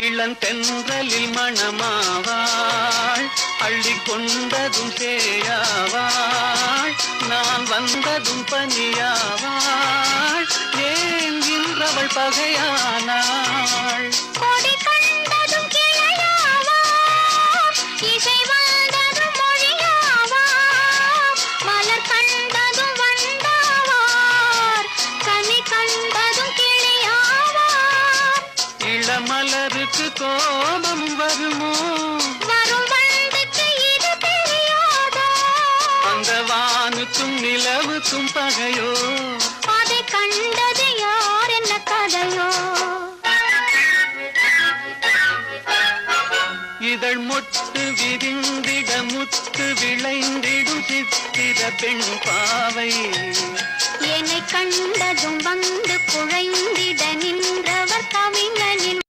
இளந்தென்றலில் மணமாவாள், அள்ளி கொண்டதும் சேயாவாள், நான் வந்ததும் பனியாவாள், ஏன் இன்றவள் பகையானாள்? கொடி கண்டதும் கிளையாவாள், இசை வந்ததும் மொழியாவாள், மலர் கண்டதும் வந்தாவார், கனி கண்டதும் கிளியாவார். இளமலருக்கு கோபம் வருமோ? வரும் வண்டுக்கு இது தெரியாதா? அந்த வானுக்கும் நிலவுக்கும் பகையோ? அதை கண்டது யார், என்ன கதையோ? இதழ் மொட்டு விரிந்திட முத்து விளைந்திடும் சித்திர பெண் பாவை, என்னை கண்டதும் வந்து குழைந்திட நின்றவர் கவிஞனின்